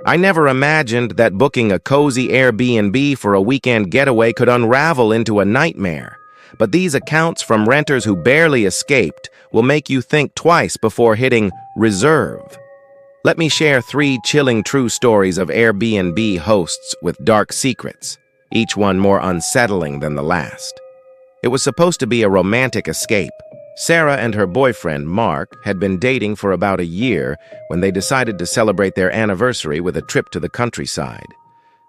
I never imagined that booking a cozy Airbnb for a weekend getaway could unravel into a nightmare. But these accounts from renters who barely escaped will make you think twice before hitting reserve. Let me share 3 chilling true stories of Airbnb hosts with dark secrets, each one more unsettling than the last. It was supposed to be a romantic escape. Sarah and her boyfriend, Mark, had been dating for about a year when they decided to celebrate their anniversary with a trip to the countryside.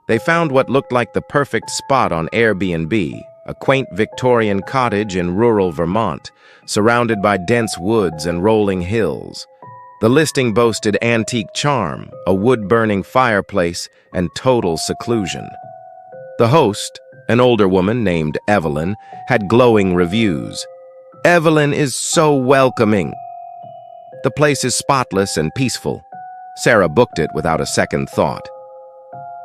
They found what looked like the perfect spot on Airbnb, a quaint Victorian cottage in rural Vermont, surrounded by dense woods and rolling hills. The listing boasted antique charm, a wood-burning fireplace, and total seclusion. The host, an older woman named Evelyn, had glowing reviews. "Evelyn is so welcoming. The place is spotless and peaceful." Sarah booked it without a second thought.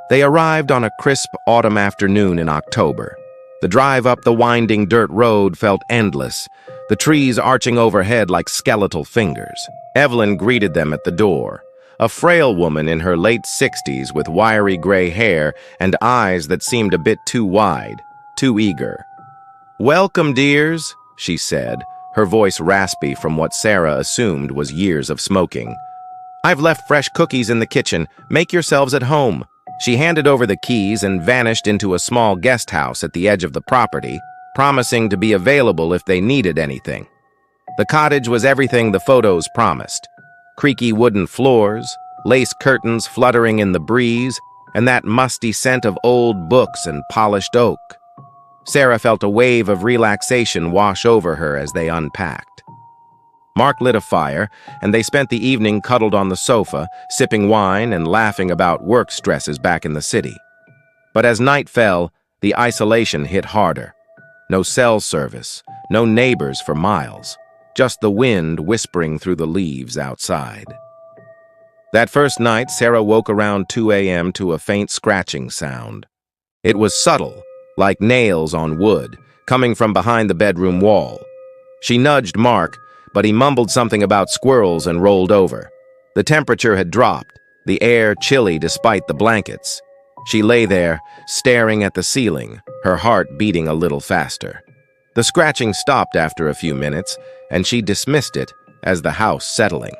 They arrived on a crisp autumn afternoon in October. The drive up the winding dirt road felt endless, the trees arching overhead like skeletal fingers. Evelyn greeted them at the door, a frail woman in her late 60s with wiry gray hair and eyes that seemed a bit too wide, too eager. "Welcome, dears," she said, her voice raspy from what Sarah assumed was years of smoking. "I've left fresh cookies in the kitchen. Make yourselves at home." She handed over the keys and vanished into a small guest house at the edge of the property, promising to be available if they needed anything. The cottage was everything the photos promised. Creaky wooden floors, lace curtains fluttering in the breeze, and that musty scent of old books and polished oak. Sarah felt a wave of relaxation wash over her as they unpacked. Mark lit a fire, and they spent the evening cuddled on the sofa, sipping wine and laughing about work stresses back in the city. But as night fell, the isolation hit harder. No cell service, no neighbors for miles, just the wind whispering through the leaves outside. That first night, Sarah woke around 2 a.m. to a faint scratching sound. It was subtle, like nails on wood, coming from behind the bedroom wall. She nudged Mark, but he mumbled something about squirrels and rolled over. The temperature had dropped, the air chilly despite the blankets. She lay there, staring at the ceiling, her heart beating a little faster. The scratching stopped after a few minutes, and she dismissed it as the house settling.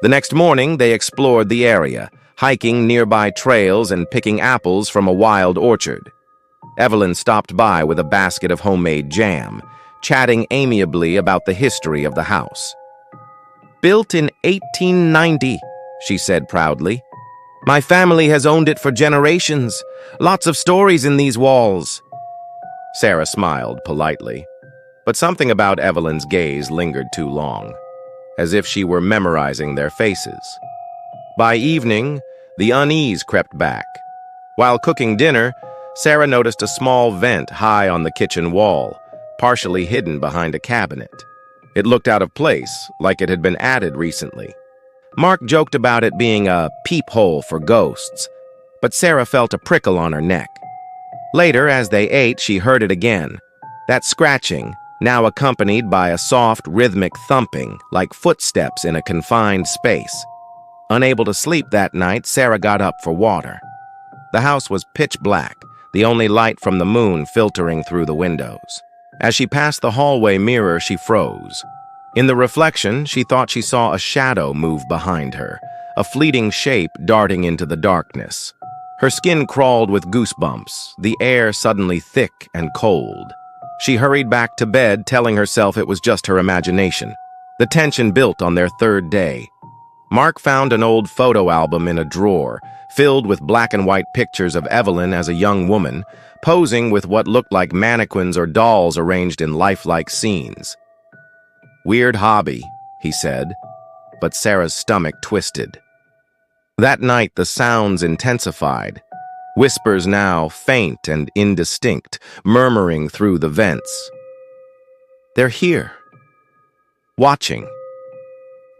The next morning, they explored the area, hiking nearby trails and picking apples from a wild orchard. Evelyn stopped by with a basket of homemade jam, chatting amiably about the history of the house. "Built in 1890, she said proudly. "My family has owned it for generations. Lots of stories in these walls." Sarah smiled politely, but something about Evelyn's gaze lingered too long, as if she were memorizing their faces. By evening, the unease crept back. While cooking dinner, Sarah noticed a small vent high on the kitchen wall, partially hidden behind a cabinet. It looked out of place, like it had been added recently. Mark joked about it being a peephole for ghosts, but Sarah felt a prickle on her neck. Later, as they ate, she heard it again. That scratching, now accompanied by a soft, rhythmic thumping, like footsteps in a confined space. Unable to sleep that night, Sarah got up for water. The house was pitch black, the only light from the moon filtering through the windows. As she passed the hallway mirror, she froze. In the reflection, she thought she saw a shadow move behind her, a fleeting shape darting into the darkness. Her skin crawled with goosebumps, the air suddenly thick and cold. She hurried back to bed, telling herself it was just her imagination. The tension built on their third day. Mark found an old photo album in a drawer, filled with black and white pictures of Evelyn as a young woman, posing with what looked like mannequins or dolls arranged in lifelike scenes. "Weird hobby," he said, but Sarah's stomach twisted. That night, the sounds intensified, whispers now faint and indistinct, murmuring through the vents. "They're here, watching."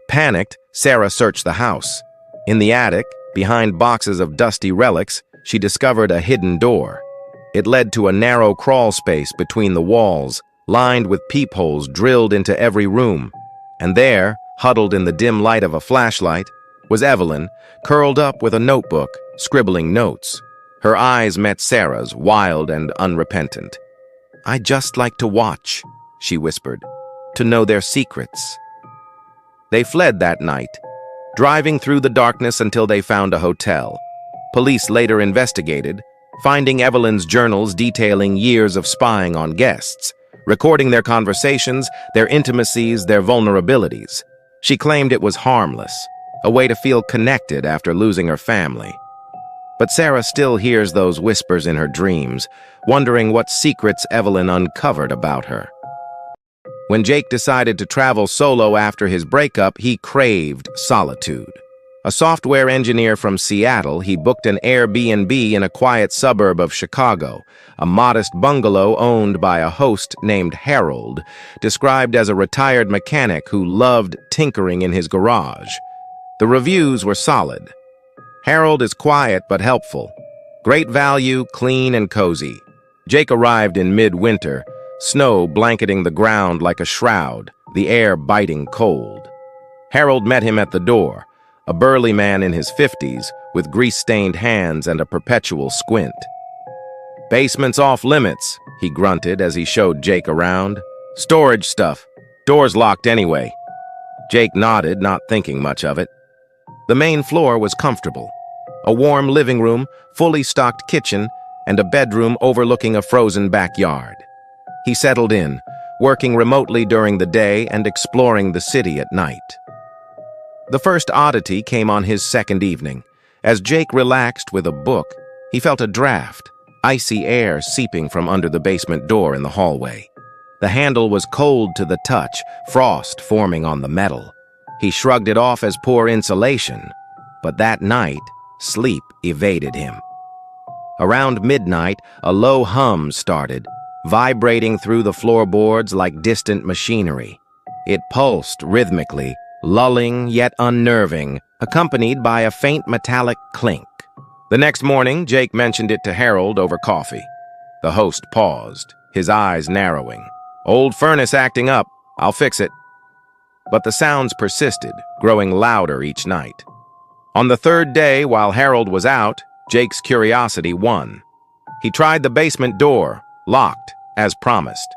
Panicked, Sarah searched the house. In the attic, behind boxes of dusty relics, she discovered a hidden door. It led to a narrow crawl space between the walls, lined with peepholes drilled into every room. And there, huddled in the dim light of a flashlight, was Evelyn, curled up with a notebook, scribbling notes. Her eyes met Sarah's, wild and unrepentant. "I'd just like to watch," she whispered, "to know their secrets." They fled that night, driving through the darkness until they found a hotel. Police later investigated, finding Evelyn's journals detailing years of spying on guests, recording their conversations, their intimacies, their vulnerabilities. She claimed it was harmless, a way to feel connected after losing her family. But Sarah still hears those whispers in her dreams, wondering what secrets Evelyn uncovered about her. When Jake decided to travel solo after his breakup, he craved solitude. A software engineer from Seattle, he booked an Airbnb in a quiet suburb of Chicago, a modest bungalow owned by a host named Harold, described as a retired mechanic who loved tinkering in his garage. The reviews were solid. Harold is quiet but helpful. Great value, clean and cozy. Jake arrived in mid-winter, snow blanketing the ground like a shroud, the air biting cold. Harold met him at the door, a burly man in his 50s with grease-stained hands and a perpetual squint. "Basement's off limits," he grunted as he showed Jake around. "Storage stuff. Door's locked anyway." Jake nodded, not thinking much of it. The main floor was comfortable. A warm living room, fully stocked kitchen, and a bedroom overlooking a frozen backyard. He settled in, working remotely during the day and exploring the city at night. The first oddity came on his second evening. As Jake relaxed with a book, he felt a draft, icy air seeping from under the basement door in the hallway. The handle was cold to the touch, frost forming on the metal. He shrugged it off as poor insulation, but that night, sleep evaded him. Around midnight, a low hum started, vibrating through the floorboards like distant machinery. It pulsed rhythmically, lulling yet unnerving, accompanied by a faint metallic clink. The next morning, Jake mentioned it to Harold over coffee. The host paused, his eyes narrowing. "Old furnace acting up. I'll fix it." But the sounds persisted, growing louder each night. On the third day, while Harold was out, Jake's curiosity won. He tried the basement door, locked, as promised.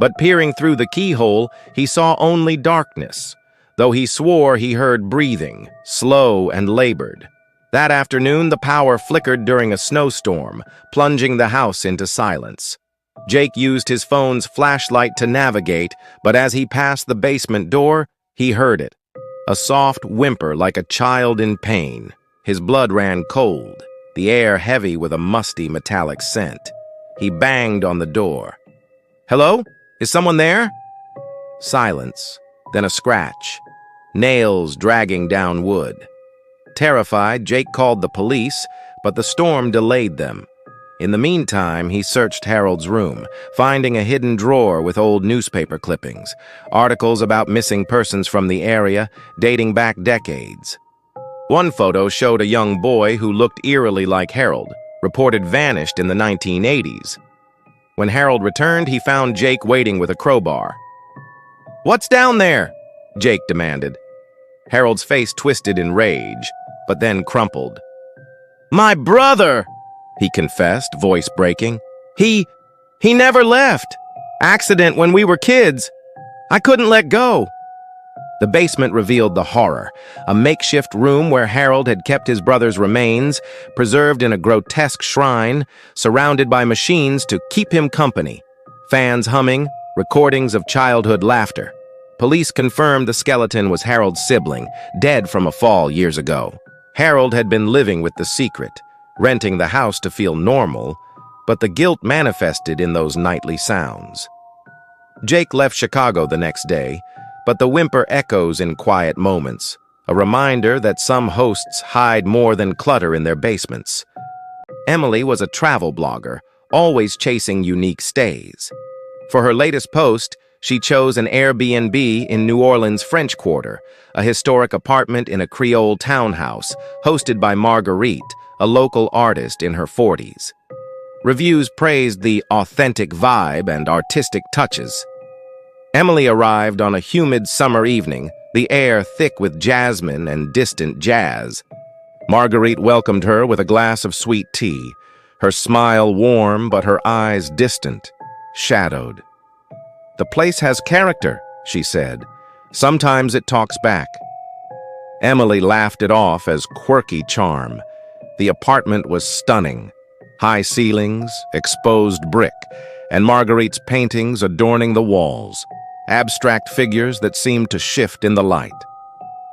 But peering through the keyhole, he saw only darkness, though he swore he heard breathing, slow and labored. That afternoon, the power flickered during a snowstorm, plunging the house into silence. Jake used his phone's flashlight to navigate, but as he passed the basement door, he heard it. A soft whimper like a child in pain. His blood ran cold, the air heavy with a musty metallic scent. He banged on the door. "Hello? Is someone there?" Silence, then a scratch. Nails dragging down wood. Terrified, Jake called the police, but the storm delayed them. In the meantime, he searched Harold's room, finding a hidden drawer with old newspaper clippings, articles about missing persons from the area, dating back decades. One photo showed a young boy who looked eerily like Harold, reported vanished in the 1980s. When Harold returned, he found Jake waiting with a crowbar. "What's down there?" Jake demanded. Harold's face twisted in rage, but then crumpled. "My brother!" he confessed, voice breaking. He never left. Accident when we were kids. I couldn't let go." The basement revealed the horror, a makeshift room where Harold had kept his brother's remains, preserved in a grotesque shrine, surrounded by machines to keep him company. Fans humming, recordings of childhood laughter. Police confirmed the skeleton was Harold's sibling, dead from a fall years ago. Harold had been living with the secret, renting the house to feel normal, but the guilt manifested in those nightly sounds. Jake left Chicago the next day, but the whimper echoes in quiet moments, a reminder that some hosts hide more than clutter in their basements. Emily was a travel blogger, always chasing unique stays. For her latest post, she chose an Airbnb in New Orleans' French Quarter, a historic apartment in a Creole townhouse, hosted by Marguerite, a local artist in her 40s. Reviews praised the authentic vibe and artistic touches. Emily arrived on a humid summer evening, the air thick with jasmine and distant jazz. Marguerite welcomed her with a glass of sweet tea, her smile warm but her eyes distant, shadowed. "The place has character," she said. "Sometimes it talks back." Emily laughed it off as quirky charm. The apartment was stunning. High ceilings, exposed brick, and Marguerite's paintings adorning the walls, abstract figures that seemed to shift in the light.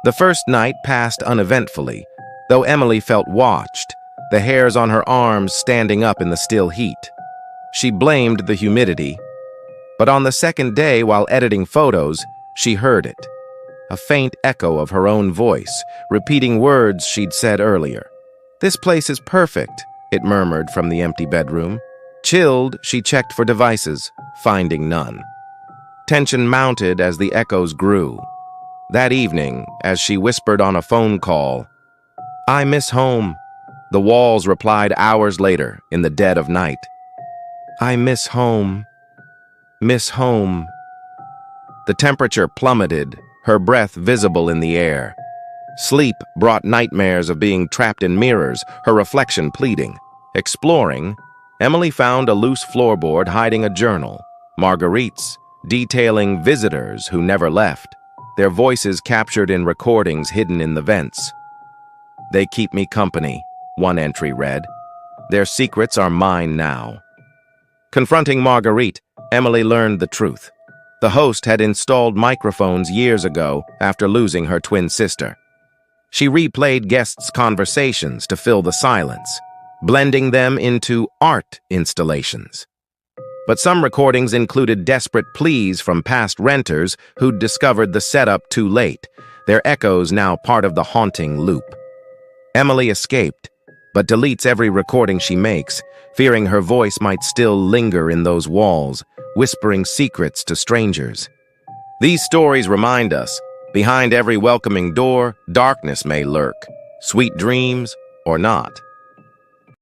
The first night passed uneventfully, though Emily felt watched, the hairs on her arms standing up in the still heat. She blamed the humidity, but on the second day while editing photos, she heard it. A faint echo of her own voice, repeating words she'd said earlier. "This place is perfect," it murmured from the empty bedroom. Chilled, she checked for devices, finding none. Tension mounted as the echoes grew. That evening, as she whispered on a phone call, "I miss home," the walls replied hours later in the dead of night. "I miss home. Miss home." The temperature plummeted, her breath visible in the air. Sleep brought nightmares of being trapped in mirrors, her reflection pleading. Exploring, Emily found a loose floorboard hiding a journal, Marguerite's, detailing visitors who never left, their voices captured in recordings hidden in the vents. "They keep me company," one entry read. "Their secrets are mine now." Confronting Marguerite, Emily learned the truth. The host had installed microphones years ago after losing her twin sister. She replayed guests' conversations to fill the silence, blending them into art installations. But some recordings included desperate pleas from past renters who'd discovered the setup too late, their echoes now part of the haunting loop. Emily escaped, but deletes every recording she makes, fearing her voice might still linger in those walls, whispering secrets to strangers. These stories remind us, behind every welcoming door, darkness may lurk, sweet dreams or not.